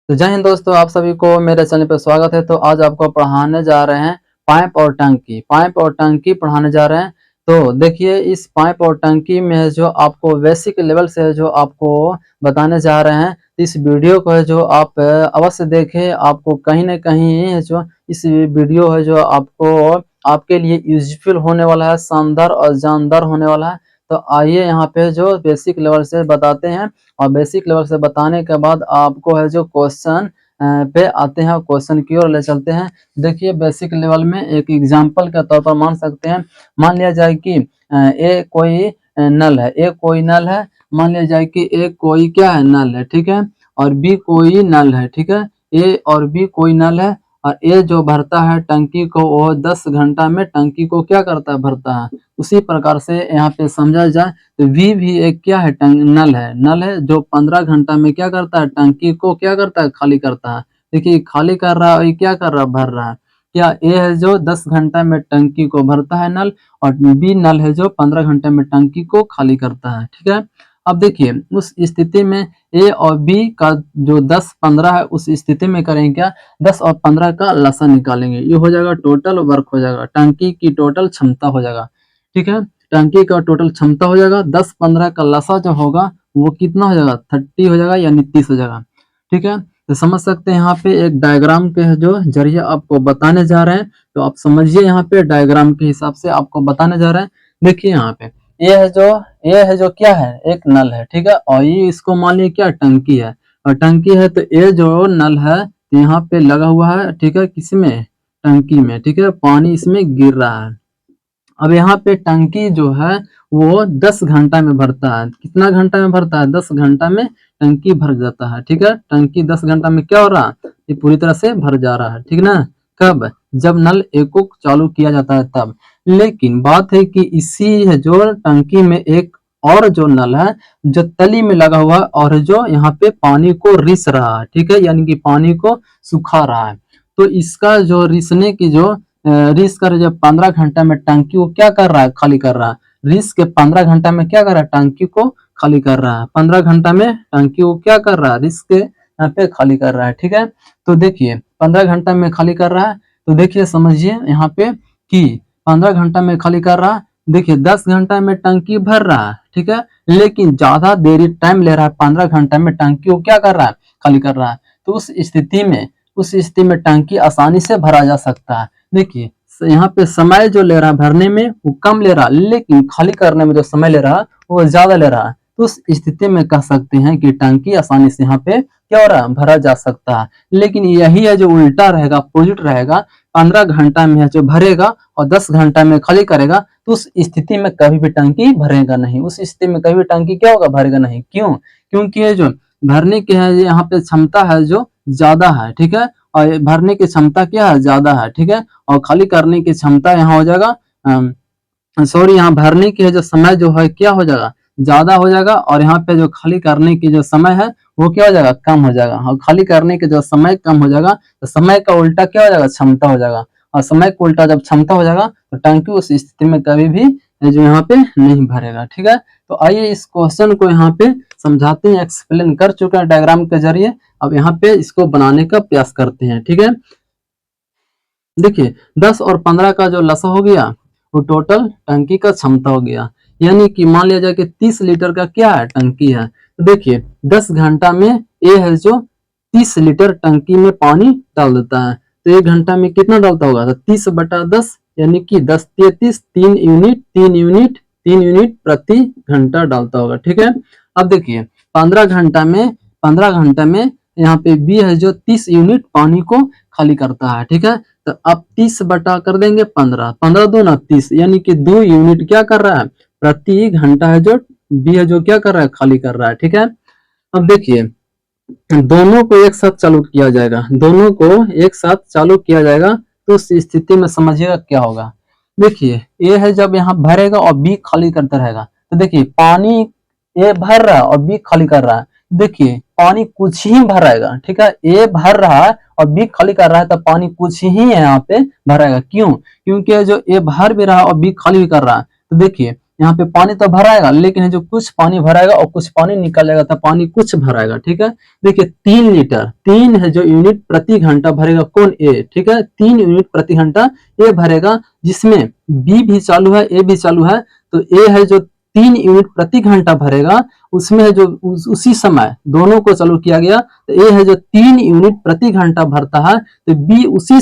तो जय हिंद दोस्तों, आप सभी को मेरे चैनल पर स्वागत है। तो आज आपको पढ़ाने जा रहे हैं पाइप और टंकी पढ़ाने जा रहे हैं। तो देखिए, इस पाइप और टंकी में जो आपको बेसिक लेवल से जो आपको बताने जा रहे हैं, इस वीडियो को है जो आप अवश्य देखें। आपको कहीं ना कहीं जो इस वीडियो है जो आपको आपके लिए यूजफुल होने वाला है, शानदार और जानदार होने वाला है। तो आइए यहाँ पे जो बेसिक लेवल से बताते हैं, और बेसिक लेवल से बताने के बाद आपको है जो क्वेश्चन पे आते हैं, क्वेश्चन की ओर ले चलते हैं। देखिए, बेसिक लेवल में एक एग्जांपल के तौर पर मान सकते हैं। मान लिया जाए कि ए कोई नल है, मान लिया जाए कि ए कोई क्या है, नल है, ठीक है, और बी कोई नल है, ठीक है। ए और बी कोई नल है, और ए जो भरता है टंकी को, वो 10 घंटा में टंकी को क्या करता है, भरता है। उसी प्रकार से यहाँ पे समझा जाए तो वी भी एक क्या है, नल है जो 15 घंटा में क्या करता है, टंकी को क्या करता है, खाली करता है। देखिए, खाली कर रहा है, ये क्या कर रहा है, भर रहा है। क्या ए है जो 10 घंटा में टंकी को भरता है नल, और बी नल है जो 15 घंटे में टंकी को खाली करता है, ठीक है। अब देखिए, उस स्थिति में ए और बी का जो 10-15 है, उस स्थिति में करेंगे क्या, 10 और 15 का लसा निकालेंगे। ये हो जाएगा टोटल वर्क, हो जाएगा टंकी की टोटल क्षमता हो जाएगा, ठीक है। टंकी का टोटल क्षमता हो जाएगा, 10-15 का लसा जो होगा वो कितना हो जाएगा, 30 हो जाएगा, यानी 30 हो जाएगा, ठीक है। तो समझ सकते हैं यहाँ पे एक डायग्राम के जो जरिए आपको बताने जा रहे हैं। तो आप समझिए, यहाँ पे डायग्राम के हिसाब से आपको बताने जा रहे हैं। देखिए, यहाँ पे ये है जो क्या है, एक नल है, ठीक है, और ये इसको मान लीजिए क्या, टंकी है, और टंकी है तो ये जो नल है यहाँ पे लगा हुआ है, ठीक है, किसमें, टंकी में, ठीक है, पानी इसमें गिर रहा है। अब यहाँ पे टंकी जो है वो 10 घंटा में भरता है। कितना घंटा में भरता है, 10 घंटा में टंकी भर जाता है, ठीक है। टंकी 10 घंटा में क्या हो रहा है, ये पूरी तरह से भर जा रहा है, ठीक ना। कब, जब नल एक को चालू किया जाता है तब। लेकिन बात है कि इसी है जो टंकी में एक और जो नल है जो तली में लगा हुआ है, और जो यहाँ पे पानी को रिस रहा है, ठीक है, यानी कि पानी को सुखा रहा है। तो इसका जो रिसने की जो रिस कर जब 15 घंटा में टंकी को क्या कर रहा है, खाली कर रहा है। रिस के 15 घंटा में क्या कर रहा है, टंकी को खाली कर रहा है। 15 घंटा में टंकी को क्या कर रहा है, रिस के यहाँ पे खाली कर रहा है, ठीक है। तो देखिए, 15 घंटा में खाली कर रहा है। तो देखिए, समझिए यहाँ पे कि 15 घंटा में खाली कर रहा है। देखिए, 10 घंटा में टंकी भर रहा है, ठीक है, लेकिन ज्यादा देरी टाइम ले रहा है। 15 घंटा में टंकी को क्या कर रहा है, खाली कर रहा है। तो उस स्थिति में टंकी आसानी से भरा जा सकता है। देखिए, यहाँ पे समय जो ले रहा है भरने में वो कम ले रहा है, लेकिन खाली करने में जो समय ले रहा है वो ज्यादा ले रहा है। तो उस स्थिति में कह सकते हैं कि टंकी आसानी से यहाँ पे क्या हो रहा है, भरा जा सकता है। लेकिन यही है जो उल्टा रहेगा, अपोजिट रहेगा। 15 घंटा में है जो भरेगा और 10 घंटा में खाली करेगा, तो उस स्थिति में कभी भी टंकी भरेगा नहीं। उस स्थिति में कभी भी टंकी क्या होगा, भरेगा नहीं। क्यों, क्योंकि ये जो भरने की है यहाँ पे क्षमता है जो ज्यादा है, ठीक है, और भरने की क्षमता क्या है, ज्यादा है, ठीक है, और खाली करने की क्षमता यहाँ हो जाएगा, सॉरी, यहाँ भरने की है जो समय जो है क्या हो जाएगा, ज्यादा हो जाएगा, और यहाँ पे जो खाली करने की जो समय है वो क्या हो जाएगा, कम हो जाएगा। और खाली करने के जो समय कम हो जाएगा तो समय का उल्टा क्या हो जाएगा, क्षमता हो जाएगा, और समय का उल्टा जब क्षमता हो जाएगा तो टंकी उस स्थिति में कभी भी जो यहाँ पे नहीं भरेगा, ठीक है। तो आइए इस क्वेश्चन को यहाँ पे समझाते हैं, एक्सप्लेन कर चुके हैं डायग्राम के जरिए। अब यहाँ पे इसको बनाने का प्रयास करते हैं, ठीक है। देखिए, 10 और 15 का जो लसा हो गया वो टोटल टंकी का क्षमता हो गया। यानी कि मान लिया जाए कि 30 लीटर का क्या है, टंकी है। तो देखिए, 10 घंटा में ये है जो 30 लीटर टंकी में पानी डाल देता है। तो 1 घंटा में कितना डालता होगा, तो 30/10, यानी कि 10×33, 3 यूनिट प्रति घंटा डालता होगा, ठीक है। अब देखिए, 15 घंटा में यहाँ पे बी है जो 30 यूनिट पानी को खाली करता है, ठीक है। तो अब 30 बटा कर देंगे 15, 15 दूना 30, यानी कि 2 यूनिट क्या कर रहा है, प्रति घंटा है जो बी है जो क्या कर रहा है, खाली कर रहा है, ठीक है। अब देखिए, दोनों को एक साथ चालू किया जाएगा, तो उस स्थिति में समझिएगा क्या होगा। देखिए, ए है जब यहाँ भरेगा और बी खाली करता रहेगा, तो देखिए पानी ए भर रहा है और बी खाली कर रहा है। देखिए, पानी कुछ ही भरेगा, ठीक है, ए भर रहा है और बी खाली कर रहा है, तो पानी कुछ ही यहाँ पे भरेगा। क्यों, क्योंकि जो ए भर भी रहा है और बी खाली भी कर रहा है। तो देखिए, यहाँ पे पानी तो भराएगा, लेकिन जो कुछ पानी भराएगा और कुछ पानी निकल जाएगा, तो पानी कुछ भराएगा। ठीक है, देखिए 3 लीटर, 3 है जो यूनिट प्रति घंटा भरेगा कौन, ए। ठीक है, 3 यूनिट प्रति घंटा ए भरेगा, जिसमें बी भी चालू है, ए भी चालू है। तो ए है जो 3 यूनिट प्रति घंटा भरेगा, उसमें है जो उसी समय दोनों को चालू किया गया, तो ए है जो 3 यूनिट प्रति घंटा भरता है, तो बी उसी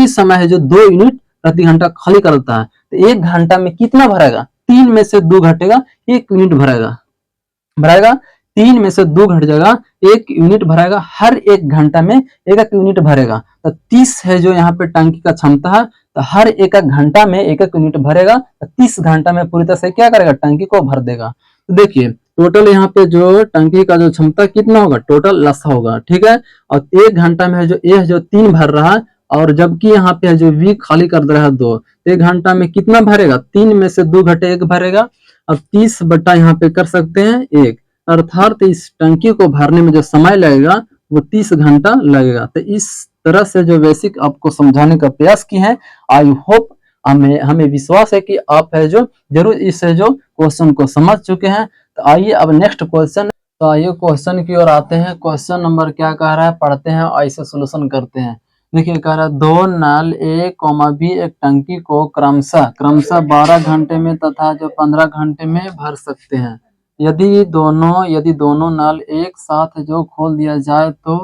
समय है जो 2 यूनिट प्रति घंटा खाली करता है। तो 1 घंटा में कितना भरेगा, 3 में से 2 घटेगा, 1 यूनिट भराएगा 3 में से 2 घट जाएगा, 1 यूनिट भराएगा, हर 1 घंटा में 1 यूनिट भरेगा। तो 30 है जो यहाँ पे टंकी का क्षमता है, तो हर 1 घंटा में 1 यूनिट भरेगा, तो 30 घंटा में पूरी तरह से क्या करेगा, टंकी को भर देगा। तो देखिए टोटल यहाँ पे जो टंकी का जो क्षमता कितना होगा, टोटल लसा होगा। ठीक है, और 1 घंटा में है जो ए है जो 3 भर रहा है, और जबकि यहाँ पे है जो बी खाली कर दे रहा है 2, तो 1 घंटा में कितना भरेगा, 3 में से 2 घटे 1 भरेगा। अब 30 बटा यहाँ पे कर सकते हैं 1, अर्थात इस टंकी को भरने में जो समय लगेगा वो 30 घंटा लगेगा। तो इस तरह से जो बेसिक आपको समझाने का प्रयास की है, आई होप हमें विश्वास है कि आप है जो जरूर इस जो क्वेश्चन को समझ चुके हैं। तो आइए अब नेक्स्ट क्वेश्चन, तो आइए क्वेश्चन की ओर आते हैं। क्वेश्चन नंबर क्या कह रहा है, पढ़ते हैं और इसे सोल्यूशन करते हैं। देखिए कह रहा है 2 नल ए बी एक टंकी को क्रमशः 12 घंटे में तथा जो 15 घंटे में भर सकते हैं। यदि दोनों नल एक साथ जो खोल दिया जाए तो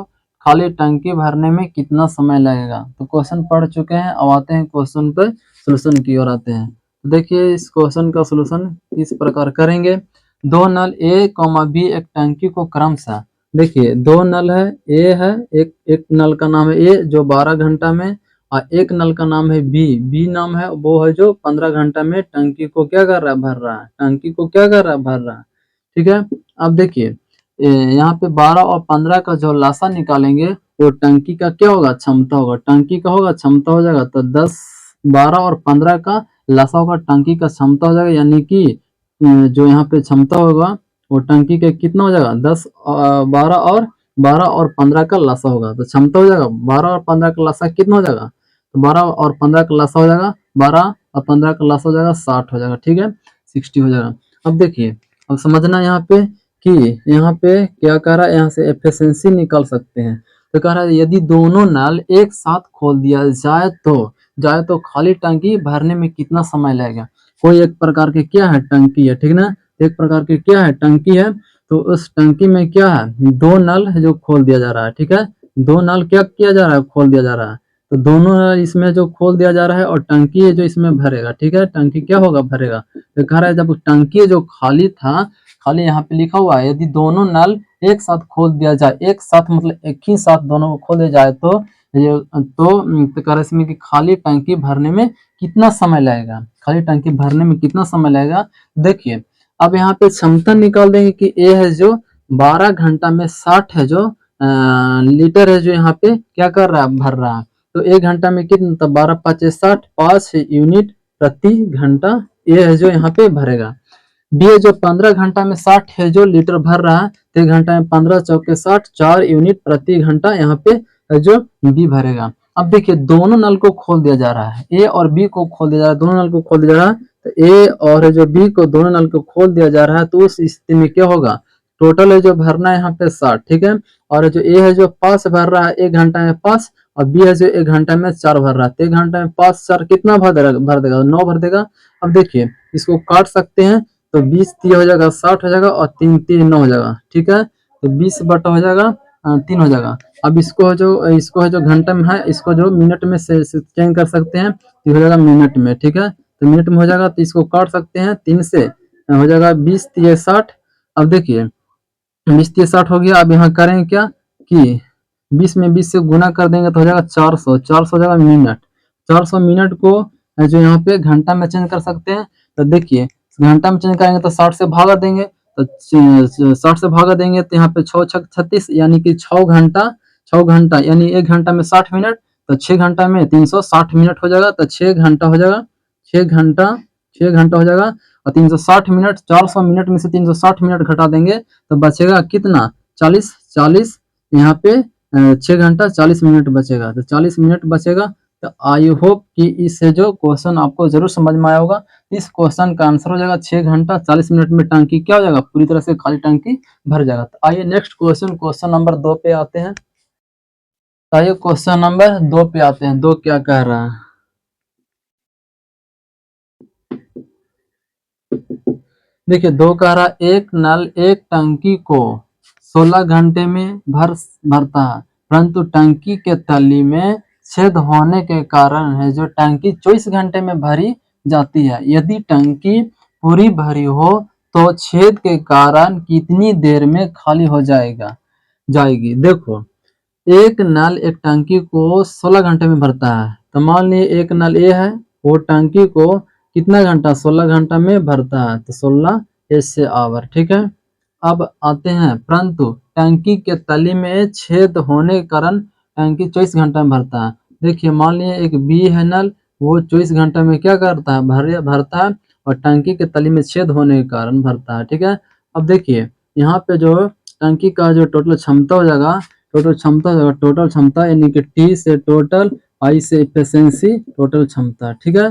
खाली टंकी भरने में कितना समय लगेगा। तो क्वेश्चन पढ़ चुके हैं, अब आते हैं क्वेश्चन पर सोल्यूशन की ओर आते हैं। देखिए इस क्वेश्चन का सोल्यूशन इस प्रकार करेंगे। 2 नल ए बी एक टंकी को क्रमशः, देखिए 2 नल है, ए है, एक नल का नाम है ए जो 12 घंटा में, और एक नल का नाम है बी नाम है वो है जो 15 घंटा में टंकी को क्या कर रहा है, भर रहा है, टंकी को क्या कर रहा है, भर रहा है। ठीक है, अब देखिए यहाँ पे 12 और 15 का जो लासा निकालेंगे वो टंकी का क्या होगा, क्षमता होगा, टंकी का होगा क्षमता हो जाएगा। तो 10, 12 और 15 का लासा होगा, टंकी का क्षमता हो जाएगा, यानी कि जो यहाँ पे क्षमता होगा वो टंकी के कितना हो जाएगा, 10, 12 और 15 का लासा होगा। तो क्षमता हो जाएगा 12 और 15 का लासा कितना हो जाएगा, तो 12 और 15 का लासा हो जाएगा, 12 और 15 का लासा हो जाएगा 60 हो जाएगा। ठीक है, 60 हो जाएगा। अब देखिए अब समझना यहाँ पे कि यहाँ पे क्या कह रहा है, यहाँ से एफिशिएंसी निकाल सकते हैं। तो कह रहा है यदि दोनों नल एक साथ खोल दिया जाए तो खाली टंकी भरने में कितना समय लगेगा। कोई एक प्रकार के क्या है, टंकी है, ठीक ना, एक प्रकार की क्या है, टंकी है। तो उस टंकी में क्या है, 2 नल है जो खोल दिया जा रहा है। ठीक है, 2 नल क्या किया जा रहा है, खोल दिया जा रहा है। तो दोनों नल इसमें जो खोल दिया जा रहा है और टंकी है जो इसमें भरेगा। ठीक है, टंकी क्या होगा, भरेगा। तो कह रहा है जब टंकी जो खाली था, खाली यहाँ पे लिखा हुआ है, यदि दोनों नल एक साथ खोल दिया जाए, एक साथ मतलब एक ही साथ दोनों को खोल दिया जाए तो कह रहा है इसमें कि खाली टंकी भरने में कितना समय लगेगा, खाली टंकी भरने में कितना समय लगेगा। देखिए अब यहाँ पे क्षमता निकाल देंगे कि ए है जो 12 घंटा में 60 है जो लीटर है जो यहाँ पे क्या कर रहा है, भर रहा है। तो 1 घंटा में कितना, तो 12 5 60, 5 यूनिट प्रति घंटा ए है जो यहाँ पे भरेगा। बी है जो 15 घंटा में 60 है जो लीटर भर रहा है, तो 1 घंटा में 15 चौके 60, 4 यूनिट प्रति घंटा यहाँ पे है जो बी भरेगा। अब देखिए दोनों नल को खोल दिया जा रहा है, ए और बी को खोल दिया जा रहा है, दोनों नल को खोल दिया जा रहा है। तो ए और जो बी को दोनों नल को खोल दिया जा रहा है, तो उस स्थिति में क्या होगा, टोटल है जो भरना है यहाँ पे 60। ठीक है, और जो ए है जो 5 भर रहा है 1 घंटा में 5, और बी है जो 1 घंटा में 4 भर रहा है। तो 1 घंटा में 5 4 कितना भर देगा, 9 भर देगा। अब देखिए इसको काट सकते हैं, तो 20 3 हो जाएगा 60 हो जाएगा, और 3 3 9 हो जाएगा। ठीक है, तो 20 बटा हो जाएगा 3 हो जाएगा। अब इसको है जो घंटे में है, इसको जो मिनट में से चेंज कर सकते हैं, तो हो जाएगा मिनट में। ठीक है, तो मिनट में हो जाएगा, तो इसको काट सकते हैं 3 से, हो जाएगा 20 3 60। अब देखिए 20 3 60 हो गया। अब यहाँ करेंगे क्या कि 20 में 20 से गुना कर देंगे तो हो जाएगा 400 हो जाएगा मिनट। 400 मिनट को जो यहाँ पे घंटा में चेंज कर सकते हैं। तो देखिए घंटा में चेंज करेंगे तो 60 से भागा देंगे, तो 60 से भागा देंगे तो यहाँ पे 6 6 36, यानी कि 6 घंटा यानी 1 घंटा में 60 मिनट, तो 6 घंटा में 360 मिनट हो जाएगा। तो 6 घंटा हो जाएगा, 6 घंटा हो जाएगा, और 360 मिनट, 400 मिनट में से 360 मिनट घटा देंगे तो बचेगा कितना, 40 यहाँ पे 6 घंटा 40 मिनट बचेगा। तो 40 मिनट बचेगा, तो आई होप कि इससे जो क्वेश्चन आपको जरूर समझ में आया होगा। इस क्वेश्चन का आंसर हो जाएगा 6 घंटा 40 मिनट में टंकी क्या हो जाएगा, पूरी तरह से खाली टंकी भर जाएगा। तो आइए नेक्स्ट क्वेश्चन, क्वेश्चन नंबर 2 पे आते हैं। तो आइए क्वेश्चन नंबर 2 पे आते हैं। 2 क्या कह रहा है, देखिए 2 कह रहा है एक नल एक टंकी को 16 घंटे में भरता है, परंतु टंकी के तली में छेद होने के कारण है जो टंकी 24 घंटे में भरी जाती है। यदि टंकी पूरी भरी हो तो छेद के कारण कितनी देर में खाली हो जाएगी। देखो, एक नल एक टंकी को 16 घंटे में भरता है। तो मान लीजिए एक नल ए है, वो टंकी को कितना घंटा, 16 घंटा में भरता है। तो 16 ऐसे आवर, ठीक है। अब आते हैं, परंतु टंकी के तली में छेद होने के कारण टंकी 24 घंटा में भरता है। देखिए मान लीजिए एक बी है नल, वो 24 घंटा में क्या करता है, भरता है, और टंकी के तली में छेद होने के कारण भरता है, ठीक है। अब देखिए यहाँ पे जो टंकी का जो टोटल क्षमता हो जाएगा, टोटल क्षमता यानी कि टी से टोटल, आई से एफिशिएंसी, टोटल क्षमता, ठीक है।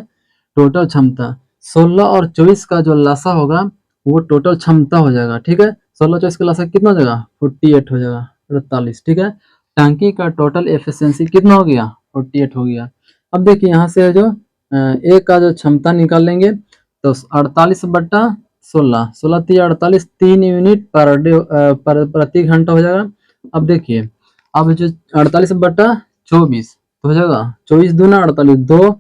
टोटल क्षमता 16 और 24 का जो लसा होगा वो टोटल क्षमता हो जाएगा, ठीक है। 16 24 का लसा कितना हो जाएगा, 48 हो जाएगा, 48, ठीक है। टंकी का टोटल एफिशिएंसी कितना हो गया, 48 हो गया। अब देखिए यहाँ से जो ए का जो क्षमता निकाल लेंगे, तो 48/16, 16 3 48, 3 यूनिट पर डे प्रति घंटा हो जाएगा। अब देखिए, अब जो 48/24 हो जाएगा, 24 दूना 48, 2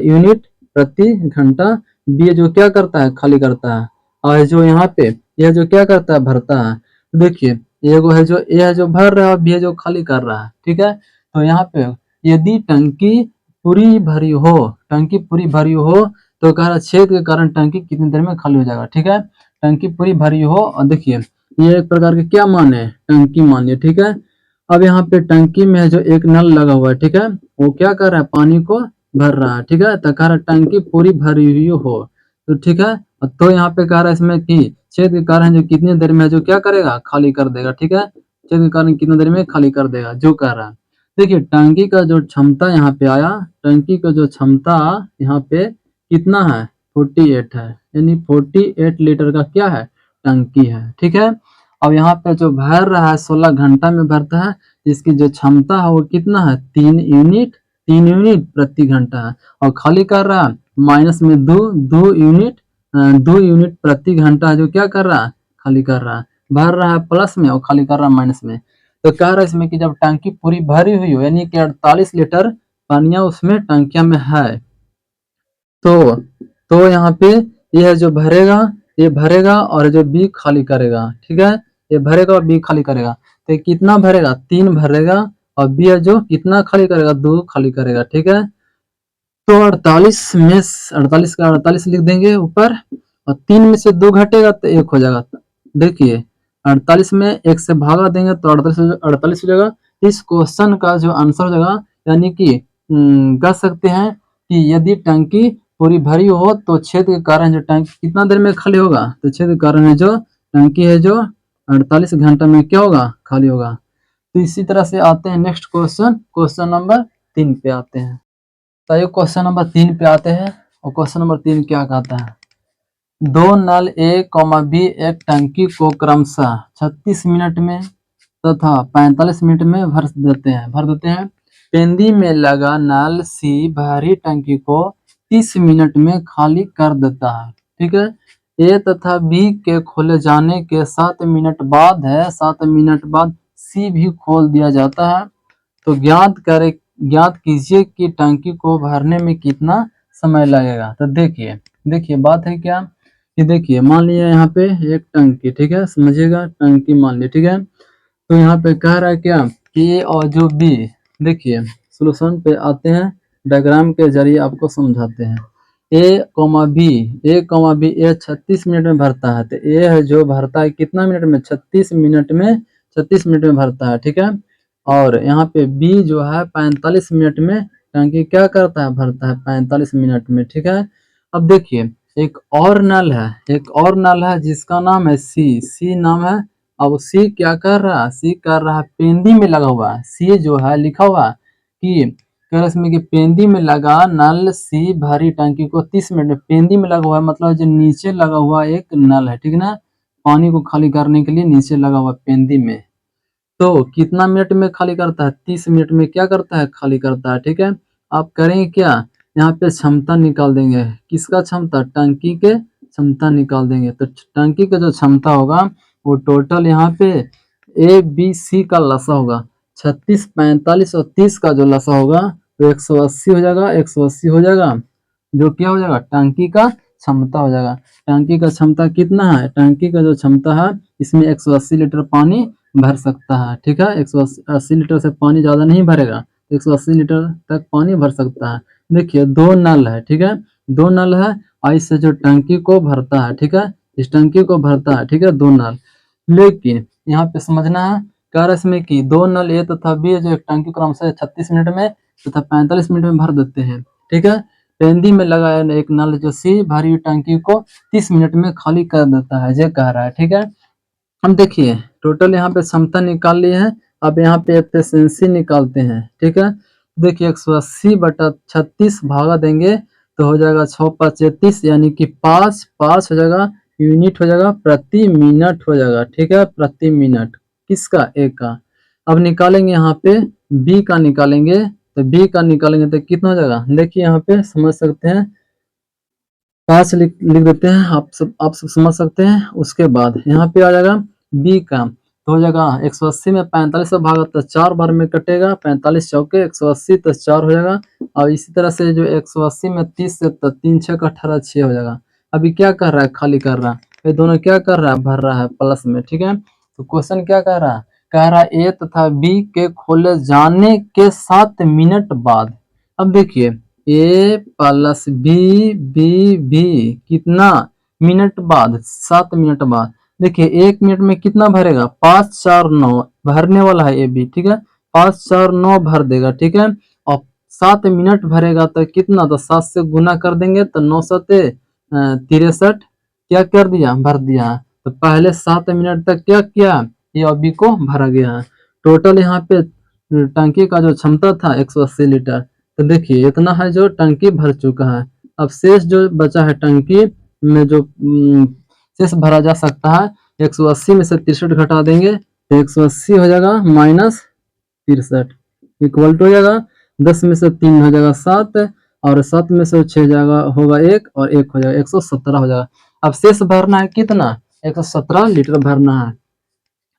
यूनिट प्रति घंटा। बी जो क्या करता है, खाली करता है, और जो यहाँ पे यह जो क्या करता है, भरता है। तो देखिए ये है जो ए है जो भर रहा है, बी है जो खाली कर रहा है, ठीक है। तो यहाँ पे यदि टंकी पूरी भरी हो तो कह रहा छेद के कारण टंकी कितनी देर में खाली हो जाएगा, ठीक है। टंकी पूरी भरी हो, और देखिए ये एक प्रकार के क्या मान है, टंकी मान है, ठीक है। अब यहाँ पे टंकी में जो एक नल लगा हुआ है, ठीक है, वो क्या कर रहा है, पानी को भर रहा है, ठीक है। तो कह रहा टंकी पूरी भरी हुई हो, तो ठीक है। तो यहाँ पे कह रहा है इसमें कि छेद के कारण जो कितनी देर में जो क्या करेगा, खाली कर देगा, ठीक है। छेद के कारण कितनी देर में खाली कर देगा, जो कह रहा है। देखिए टंकी का जो क्षमता यहाँ पे आया, टंकी का जो क्षमता यहाँ पे कितना है, 48 है, यानी 48 लीटर का क्या है, टंकी है, ठीक है। अब यहाँ पे जो भर रहा है 16 घंटा में भरता है, इसकी जो क्षमता है वो कितना है, 3 यूनिट प्रति घंटा है। और खाली कर रहा है माइनस में 2 यूनिट प्रति घंटा, जो क्या कर रहा है, खाली कर रहा है। भर रहा है प्लस में और खाली कर रहा है माइनस में। तो कह रहा है इसमें कि जब टंकी पूरी भरी हुई हो, यानी कि 48 लीटर पानिया उसमें टंकिया में है, तो यहाँ पे यह जो भरेगा, ये भरेगा और जो बी खाली करेगा, ठीक है। ये भरेगा और बी खाली करेगा, तो कितना भरेगा, 3 भरेगा, और बी है जो कितना खाली करेगा, 2 खाली करेगा, ठीक है। तो 48 में 48 का 48 लिख देंगे ऊपर, और 3 में से 2 घटेगा तो 1 हो जाएगा। देखिए 48 में 1 से भागा देंगे तो 48 हो जाएगा। इस क्वेश्चन का जो आंसर हो जाएगा, यानी कि कह सकते हैं कि यदि टंकी पूरी भरी हो तो छेद के कारण जो टंकी कितना देर में खाली होगा, तो छेद के कारण है जो टंकी है जो 48 घंटा में क्या होगा, खाली होगा। तो इसी तरह से आते हैं नेक्स्ट क्वेश्चन, क्वेश्चन नंबर 3 पे आते हैं। तो ये क्वेश्चन नंबर 3 पे आते हैं, और क्वेश्चन नंबर 3 क्या कहता है, 2 नल ए, बी एक टंकी को क्रमशः 36 मिनट में तथा 45 मिनट में भर देते हैं। पेंदी में लगा नल सी भरी टंकी को 30 मिनट में खाली कर देता है, ठीक है। ए तथा बी के खोले जाने के 7 मिनट बाद सी भी खोल दिया जाता है। तो ज्ञात कीजिए कि टंकी को भरने में कितना समय लगेगा। तो देखिए बात है क्या, कि देखिए मान लिया यहाँ पे एक टंकी, ठीक है, समझिएगा टंकी मान लिया, ठीक है। तो यहाँ पे कह रहा है क्या, कि ए और जो बी, देखिए सोल्यूशन पे आते हैं, डायग्राम के जरिए आपको समझाते हैं। ए 36 मिनट में भरता है, तो ए है जो भरता है कितना मिनट में, 36 मिनट में भरता है, ठीक है। और यहाँ पे बी जो है 45 मिनट में टंकी क्या करता है, भरता है 45 मिनट में, ठीक है। अब देखिए एक और नल है जिसका नाम है सी नाम है। अब सी क्या कर रहा है, सी कर रहा है पेंदी में लगा हुआ है, सी जो है लिखा हुआ है कि कह रहा है इसमें कि पेंदी में लगा नल सी भरी टंकी को 30 मिनट में। पेंदी में लगा हुआ है मतलब जो नीचे लगा हुआ एक नल है, ठीक है ना, पानी को खाली करने के लिए नीचे लगा हुआ पेंदी में। तो कितना मिनट में खाली करता है? 30 मिनट में क्या करता है? खाली करता है, ठीक है। आप करेंगे क्या? यहाँ पे क्षमता निकाल देंगे। किसका क्षमता? टंकी के क्षमता निकाल देंगे। तो टंकी का जो क्षमता होगा वो टोटल यहाँ पे ए बी सी का लसा होगा। 36, 45 और 30 का जो लसा होगा तो 180 हो जाएगा। 180 हो जाएगा जो क्या हो जाएगा? टंकी का क्षमता हो जाएगा। टंकी का क्षमता कितना है? टंकी का जो क्षमता है इसमें 180 लीटर पानी भर सकता है, ठीक है। 180 लीटर से पानी ज्यादा नहीं भरेगा, 180 लीटर तक पानी भर सकता है। देखिए दो नल है, ठीक है, दो नल है और इससे जो टंकी को भरता है, ठीक है, इस टंकी को भरता है, ठीक है, दो नल। लेकिन यहाँ पे समझना है, कह रहा है इसमें कि दो नल ए तथा बी जो एक टंकी क्रमशः 36 मिनट में तथा 45 मिनट में भर देते हैं, ठीक है। पेंदी में लगा एक नल जो सी भरी हुई टंकी को 30 मिनट में खाली कर देता है, ये कह रहा है, ठीक है। हम देखिए टोटल यहाँ पे क्षमता निकाल ली है। अब यहाँ पे एफिशिएंसी निकालते हैं, ठीक है। देखिए 180/36 भागा देंगे तो हो जाएगा 6×5 = 33 यानी कि 5 हो जाएगा यूनिट हो जाएगा प्रति मिनट हो जाएगा, ठीक है, प्रति मिनट। किसका? ए का। अब निकालेंगे यहाँ पे बी का निकालेंगे, तो बी का निकालेंगे तो कितना हो जाएगा? देखिए यहाँ पे समझ सकते हैं, 5 लिख देते हैं, आप सब समझ सकते हैं। उसके बाद यहाँ पे आ जाएगा बी का, तो हो जाएगा 180 में 45 से भागा तो 4 बार में कटेगा, 45 चौके 180 तो 4 हो जाएगा। और इसी तरह से जो 180 में 30 से तो 3 6 18 6 हो जाएगा। अभी क्या कर रहा है? खाली कर रहा है। ये दोनों क्या कर रहा है? भर रहा है प्लस में, ठीक है। तो क्वेश्चन क्या कह रहा है? कह रहा है ए तथा बी के खोले जाने के 7 मिनट बाद। अब देखिए ए प्लस बी बी बी कितना मिनट बाद? 7 मिनट बाद। देखिए 1 मिनट में कितना भरेगा? 5 4 9 भरने वाला है ए बी, ठीक है, 5 4 9 भर देगा, ठीक है। और 7 मिनट भरेगा तो कितना? तो 7 से गुना कर देंगे तो 9 7 63 क्या कर दिया? भर दिया। तो पहले 7 मिनट तक क्या किया? ए और बी को भरा गया है। टोटल यहाँ पे टंकी का जो क्षमता था 180 लीटर, तो देखिए इतना है जो टंकी भर चुका है। अब शेष जो बचा है टंकी में जो शेष भरा जा सकता है, 180 में से 63 घटा देंगे तो 180 हो जाएगा माइनस 63 इक्वल टू हो जाएगा 10 में से 3 हो जाएगा 7 और 7 में से 6 जाएगा होगा 1 और 1 हो जाएगा 117 हो जाएगा। अब शेष भरना है कितना? 117 लीटर भरना है।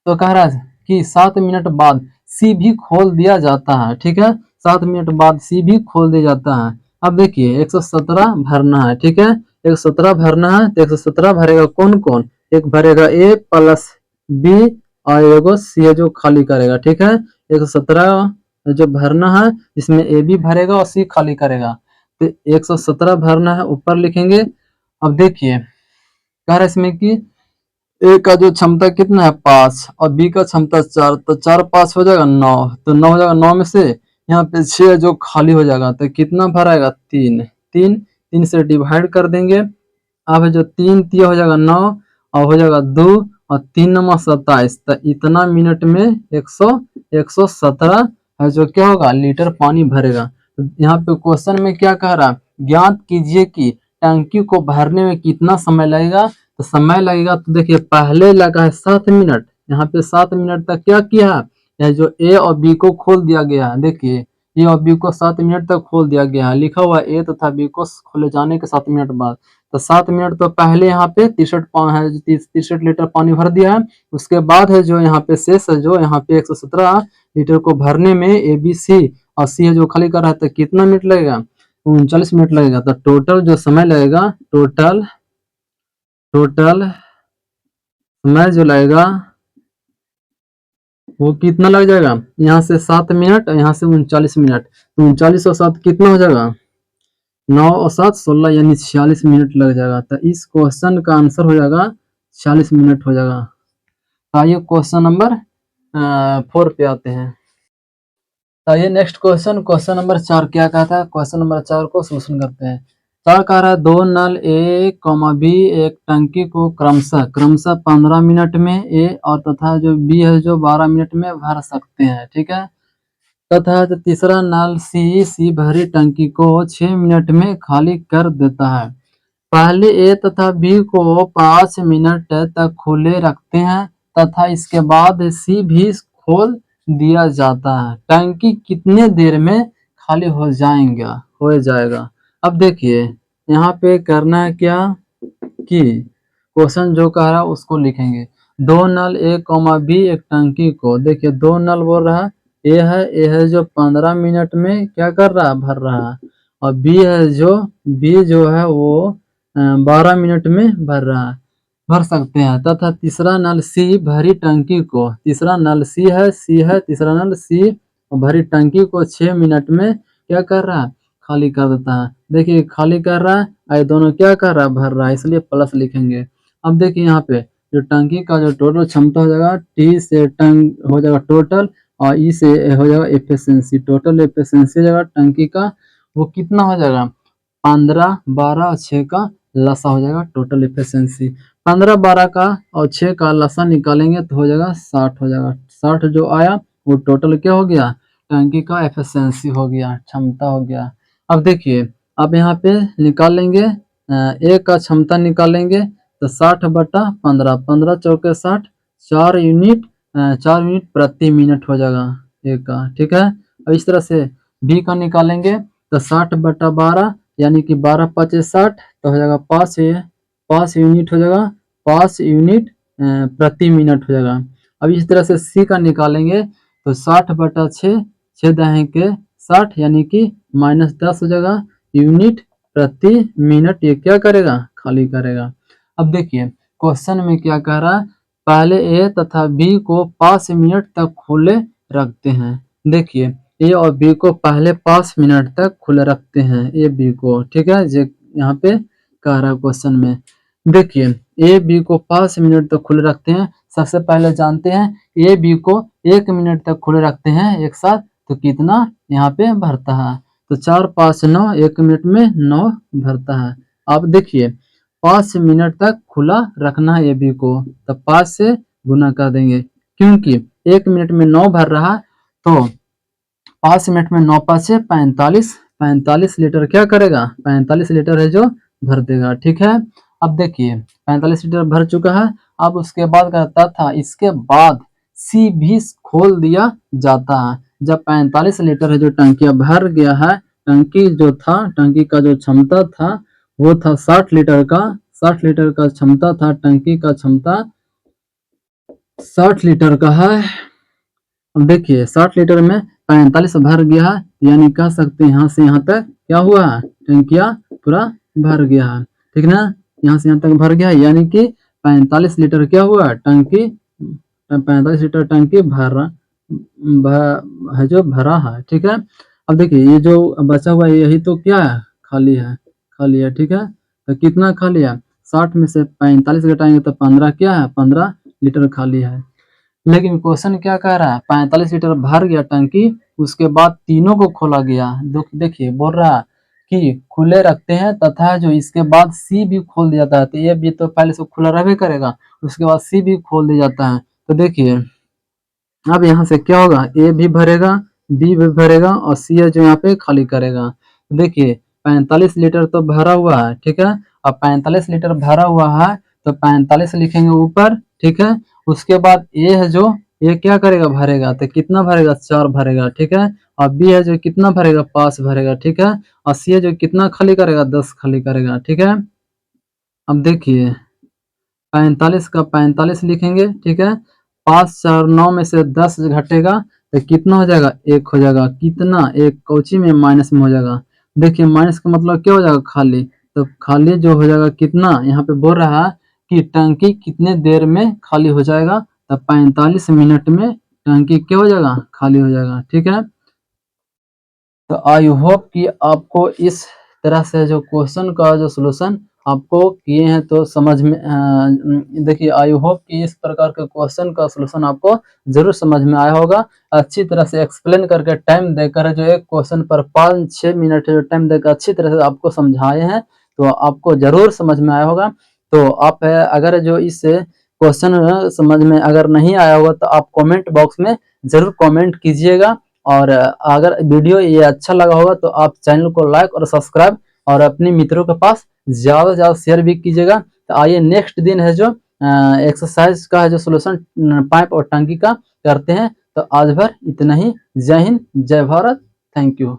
तो कह रहा है कि 7 मिनट बाद सी भी खोल दिया जाता है, ठीक है, 7 मिनट बाद सी भी खोल दिया जाता है। अब देखिए 117 भरना है, ठीक है, 117 भरना है तो 117 भरेगा कौन कौन? एक भरेगा ए प्लस बी और एगो सी जो खाली करेगा, ठीक है। 117 जो भरना है इसमें ए भी भरेगा और सी खाली करेगा, तो 117 भरना है, ऊपर लिखेंगे। अब देखिए कह रहा है इसमें कि ए का जो क्षमता कितना है? 5 और बी का क्षमता 4, तो 4 5 हो जाएगा 9, तो 9 हो जाएगा। 9 में से यहाँ पे 6 जो खाली हो जाएगा तो कितना भराएगा? 3 3 3 से डिवाइड कर देंगे। अब जो 3 तिया हो जाएगा 9 और हो जाएगा 2 और 3 नंबर 27, तो इतना मिनट में 117 है जो क्या होगा? लीटर पानी भरेगा। तो यहाँ पे क्वेश्चन में क्या कह रहा है? ज्ञात कीजिए कि टंकी को भरने में कितना समय लगेगा। तो समय लगेगा तो देखिए पहले लगा है 7 मिनट, यहाँ पे 7 मिनट तक क्या किया है? यह जो ए और बी को खोल दिया गया है, देखिए ए और बी को 7 मिनट तक खोल दिया गया है, लिखा हुआ ए तथा बी को खोले जाने के 7 मिनट बाद। तो 7 मिनट तो पहले यहाँ पे 63 लीटर पानी भर दिया है। उसके बाद है जो यहाँ पे शेष है, जो यहाँ पे 117 लीटर को भरने में ए बी सी और सी है जो खाली कर रहा है, तो कितना मिनट लगेगा? 39 मिनट लगेगा। तो टोटल जो समय लगेगा, टोटल समय जो लगेगा वो कितना लग जाएगा? यहाँ से 7 मिनट और यहाँ से 39 मिनट, तो 39 और 7 कितना हो जाएगा? 9 और 7 16 यानी 46 मिनट लग जाएगा। तो इस क्वेश्चन का आंसर हो जाएगा 46 मिनट हो जाएगा। तो आइए क्वेश्चन नंबर 4 पे आते हैं। तो आइए नेक्स्ट क्वेश्चन नंबर 4 क्या कहता है? क्वेश्चन नंबर 4 को सोल्यूशन करते हैं। 4 कह रहा है दो नल ए बी एक टंकी को क्रमशः 15 मिनट में ए और तथा जो बी है जो 12 मिनट में भर सकते हैं, ठीक है। तथा जो तीसरा नल सी भरी टंकी को 6 मिनट में खाली कर देता है। पहले ए तथा बी को 5 मिनट तक खुले रखते हैं तथा इसके बाद सी भी खोल दिया जाता है। टंकी कितने देर में खाली हो जाएगा। अब देखिए यहाँ पे करना है क्या कि क्वेश्चन जो कह रहा है उसको लिखेंगे। दो नल ए कॉमा बी एक टंकी को, देखिए दो नल बोल रहा है, ए है जो 15 मिनट में क्या कर रहा है, भर रहा है, और बी जो है वो 12 मिनट में भर सकते हैं। तथा तीसरा नल सी भरी टंकी को, तीसरा नल सी है तीसरा नल सी भरी टंकी को 6 मिनट में क्या कर रहा है, खाली कर देता है। देखिए खाली कर रहा है, ये दोनों क्या कर रहा है, भर रहा है, इसलिए प्लस लिखेंगे। अब देखिए यहाँ पे जो टंकी का जो टोटल क्षमता हो जाएगा, टी से टंक हो जाएगा टोटल, और ई से हो जाएगा एफिशिएंसी, टोटल एफिशिएंसी हो जाएगा टंकी का, वो कितना हो जाएगा, 15, 12 और 6 का लसा हो जाएगा टोटल एफिशिएंसी। 15, 12 का और 6 का लसा निकालेंगे तो हो जाएगा 60 हो जाएगा। 60 जो आया वो टोटल क्या हो गया, टंकी का एफिशिएंसी हो गया, क्षमता हो गया। अब देखिए अब यहाँ पे निकालेंगे ए का क्षमता निकालेंगे तो 60/15, 15 चौके 60, 4 यूनिट 4 यूनिट प्रति मिनट हो जाएगा ए का, ठीक है। अब इस तरह से बी का निकालेंगे तो 60/12 यानी कि 12 5 60 तो हो जाएगा 5 यूनिट हो जाएगा, 5 यूनिट प्रति मिनट हो जाएगा। अब इस तरह से सी का निकालेंगे तो 60/6, 6 दहें के 60 यानी कि -10 हो जाएगा यूनिट प्रति मिनट, ये क्या करेगा, खाली करेगा। अब देखिए क्वेश्चन में क्या कह रहा है, पहले ए तथा बी को 5 मिनट तक खुले रखते हैं। देखिए ए और बी को पहले 5 मिनट तक खुले रखते हैं, ए बी को, ठीक है, जो यहाँ पे कह रहा है क्वेश्चन में। देखिए ए बी को 5 मिनट तक खुले रखते हैं। सबसे पहले जानते हैं ए बी को 1 मिनट तक खुले रखते हैं एक साथ, तो कितना यहाँ पे भरता है, तो 4 5 9, 1 मिनट में 9 भरता है। अब देखिए 5 मिनट तक खुला रखना है ए बी को, तो 5 से गुना कर देंगे, क्योंकि 1 मिनट में 9 भर रहा, तो 5 मिनट में 9 5 से 45 लीटर क्या करेगा, 45 लीटर है जो भर देगा, ठीक है। अब देखिए 45 लीटर भर चुका है। अब उसके बाद कहता था इसके बाद सी भी खोल दिया जाता है। जब 45 लीटर है जो टंकी भर गया है, टंकी जो था, टंकी का जो क्षमता था वो था 60 लीटर का, 60 लीटर का क्षमता था, टंकी का क्षमता 60 लीटर का है। अब देखिए 60 लीटर में 45 भर गया है, यानी कह सकते हैं यहाँ से यहाँ तक क्या हुआ है, टंकिया पूरा भर गया है, ठीक ना, यहाँ से यहाँ तक भर गया है, यानी कि 45 लीटर क्या हुआ, टंकी 45 लीटर टंकी है जो भरा है, ठीक है। अब देखिए ये जो बचा हुआ है यही तो क्या है, खाली है, ठीक है। तो कितना खाली है, 60 में से 45 घटाएंगे तो 15 क्या है, 15 लीटर खाली है। लेकिन क्वेश्चन क्या कह रहा है, 45 लीटर भर गया टंकी, उसके बाद तीनों को खोला गया। देखिए बोल रहा है कि खुले रखते हैं तथा जो इसके बाद सी भी खोल दिया जाता है, तो ये भी तो पहले से खुला रहबे करेगा, उसके बाद सी भी खोल दिया जाता है। तो देखिए अब यहाँ से क्या होगा, ए भी भरेगा, बी भी भरेगा, और सी है जो यहाँ पे खाली करेगा। देखिए 45 लीटर तो भरा हुआ है, ठीक है। अब 45 लीटर भरा हुआ है तो 45 लिखेंगे ऊपर, ठीक है। उसके बाद ए है जो, ये क्या करेगा, भरेगा, तो कितना भरेगा, 4 भरेगा, ठीक है। और बी है जो कितना भरेगा, 5 भरेगा, ठीक है। और सी है जो कितना खाली करेगा, 10 खाली करेगा, ठीक है। अब देखिए 45 का 45 लिखेंगे, ठीक है। 5 4 9 में से 10 घटेगा तो कितना हो जाएगा, 1 हो जाएगा, कितना, एक कौची में, माइनस में हो जाएगा। देखिए माइनस का मतलब क्या हो जाएगा, खाली, तो खाली जो हो जाएगा कितना, यहाँ पे बोल रहा है कि टंकी कितने देर में खाली हो जाएगा, तो 45 मिनट में टंकी क्या हो जाएगा, खाली हो जाएगा, ठीक है। तो आई होप कि आपको इस तरह से जो क्वेश्चन का जो सॉल्यूशन आपको किए हैं तो समझ में देखिए आई होप कि इस प्रकार के क्वेश्चन का सॉल्यूशन आपको जरूर समझ में आया होगा। अच्छी तरह से एक्सप्लेन करके टाइम देकर जो एक क्वेश्चन पर 5-6 मिनट जो टाइम देकर अच्छी तरह से आपको समझाए हैं, तो आपको जरूर समझ में आया होगा। तो आप अगर जो इस क्वेश्चन समझ में अगर नहीं आया होगा तो आप कमेंट बॉक्स में जरूर कमेंट कीजिएगा, और अगर वीडियो ये अच्छा लगा होगा तो आप चैनल को लाइक और सब्सक्राइब और अपने मित्रों के पास ज़्यादा से ज़्यादा शेयर भी कीजिएगा। तो आइए नेक्स्ट दिन है जो एक्सरसाइज का है जो सोल्यूशन पाइप और टंकी का करते हैं। तो आज भर इतना ही। जय हिंद, जय भारत, थैंक यू।